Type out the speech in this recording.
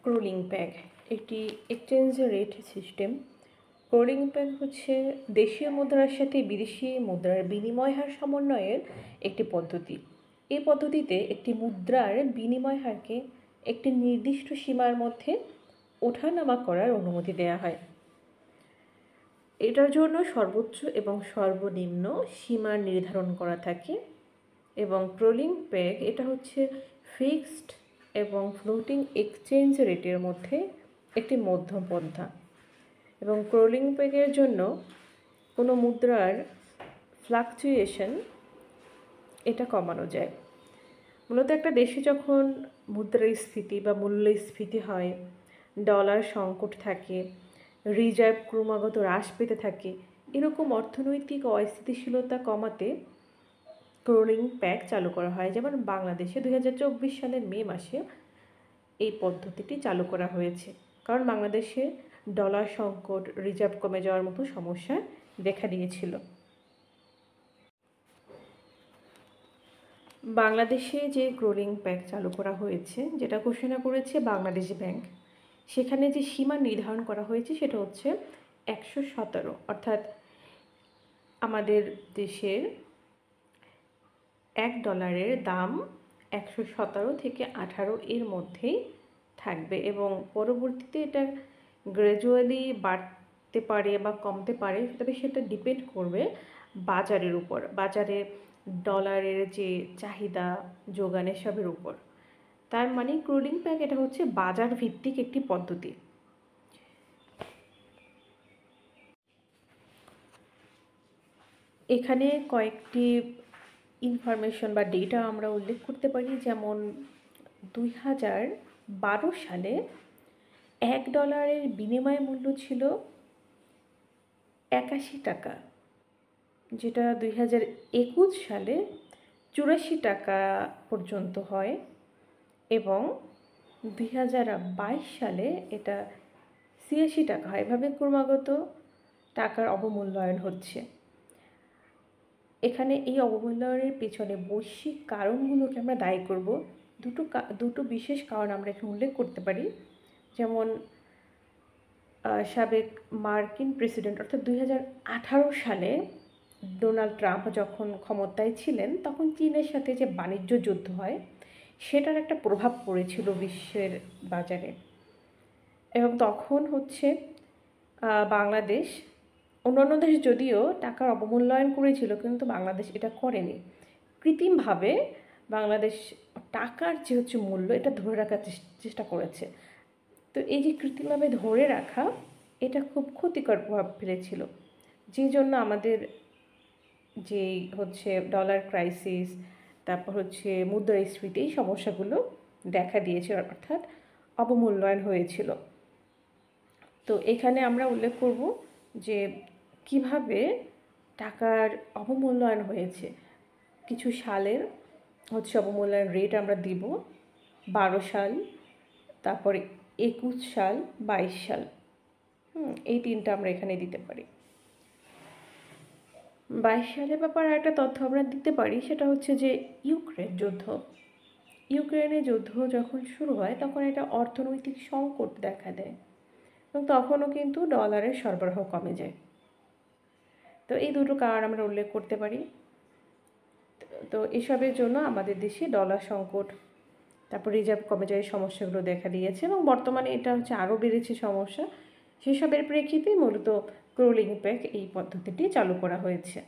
Crawling peg একটি exchange rate system. Crawling peg হচ্ছে দেশীয় মুদ্রার সাথে বিদেশি মুদ্রার বিনিময় হার সমন্বয়ের একটি পদ্ধতি। এই পদ্ধতিতে একটি মুদ্রার বিনিময় হারকে একটি নির্দিষ্ট সীমার মধ্যে ওঠানামা করার অনুমতি দেওয়া হয়। এটার জন্য সর্বোচ্চ এবং সর্বনিম্ন সীমা নির্ধারণ করা থাকে এবং ক্রোলিং প্যাগ এটা হচ্ছে ফিক্সড এবং ফ্লোটিং এক্সচেঞ্জ রেটের মধ্যে একটি মধ্যপন্থা। এবং ক্রোলিং প্যাগের জন্য কোনো মুদ্রার ফ্লাকচুয়েশন এটা কমানো যায়। মূলত একটা দেশে যখন মুদ্রাস্ফীতি বা মূল্যস্ফীতি হয়, ডলার সংকট থাকে, রিজার্ভ ক্রমাগত হ্রাস পেতে থাকে, এরকম অর্থনৈতিক অস্থিতিশীলতা কমাতে ক্রোলিং প্যাগ চালু করা হয়। যেমন বাংলাদেশে 2024 সালের মে মাসে এই পদ্ধতিটি চালু করা হয়েছে, কারণ বাংলাদেশে ডলার সংকট, রিজার্ভ কমে যাওয়ার মতো সমস্যা দেখা দিয়েছিল। বাংলাদেশে যে ক্রোলিং প্যাগ চালু করা হয়েছে, যেটা ঘোষণা করেছে বাংলাদেশ ব্যাংক, সেখানে যে সীমা নির্ধারণ করা হয়েছে সেটা হচ্ছে 117। অর্থাৎ আমাদের দেশের $1 দাম 117 থেকে 18 এর মধ্যেই থাকবে এবং পরবর্তীতে এটা গ্র্যাজুয়ালি বাড়তে পারে বা কমতে পারে, তবে সেটা ডিপেন্ড করবে বাজারের উপর, বাজারে ডলারের যে চাহিদা যোগান এসবের উপর। তার মানে ক্রোলিং প্যাগ এটা হচ্ছে বাজার ভিত্তিক একটি পদ্ধতি। এখানে কয়েকটি ইনফরমেশন বা ডেটা আমরা উল্লেখ করতে পারি। যেমন 2012 সালে $1 বিনিময় মূল্য ছিল 81 টাকা, যেটা 2021 সালে 84 টাকা পর্যন্ত হয় এবং 2022 সালে এটা 86 টাকা হয়। এভাবে ক্রমাগত টাকার অবমূল্যায়ন হচ্ছে। এখানে এই অবমূল্যায়নের পেছনে বৈশ্বিক কারণগুলোকে আমরা দায়ী করব। দুটো বিশেষ কারণ আমরা এখানে উল্লেখ করতে পারি। যেমন সাবেক মার্কিন প্রেসিডেন্ট অর্থাৎ 2018 সালে ডোনাল্ড ট্রাম্প যখন ক্ষমতায় ছিলেন, তখন চীনের সাথে যে বাণিজ্য যুদ্ধ হয় সেটার একটা প্রভাব পড়েছিল বিশ্বের বাজারে। এবং তখন হচ্ছে বাংলাদেশ, অন্যান্য দেশ যদিও টাকার অবমূল্যায়ন করেছিল, কিন্তু বাংলাদেশ এটা করেনি। কৃত্রিমভাবে বাংলাদেশ টাকার যে হচ্ছে মূল্য এটা ধরে রাখার চেষ্টা করেছে। তো এই যে কৃত্রিমভাবে ধরে রাখা, এটা খুব ক্ষতিকর প্রভাব ফেলেছিল, যে জন্য আমাদের যে হচ্ছে ডলার ক্রাইসিস, তারপর হচ্ছে মুদ্রাস্ফীতি, এই সমস্যাগুলো দেখা দিয়েছে, অর্থাৎ অবমূল্যায়ন হয়েছিল। তো এখানে আমরা উল্লেখ করব যে কিভাবে টাকার অবমূল্যায়ন হয়েছে। কিছু সালের হচ্ছে অবমূল্যায়ন রেট আমরা দিব, 12 সাল, তারপরে 21 সাল, 22 সাল। এই তিনটা আমরা এখানে দিতে পারি। 22 সালের ব্যাপারে একটা তথ্য আমরা দিতে পারি, সেটা হচ্ছে যে ইউক্রেনের যুদ্ধ যখন শুরু হয় তখন এটা অর্থনৈতিক সংকট দেখা দেয় এবং তখনও কিন্তু ডলারের সরবরাহ কমে যায়। তো এই দুটো কারণ আমরা উল্লেখ করতে পারি। তো এসবের জন্য আমাদের দেশে ডলার সংকট, তারপর রিজার্ভ কমে যায়, সমস্যাগুলো দেখা দিয়েছে এবং বর্তমানে এটা হচ্ছে আরও বেড়েছে সমস্যা। সেসবের প্রেক্ষিতে মূলত ক্রোলিং প্যাগ এই পদ্ধতিটি চালু করা হয়েছে।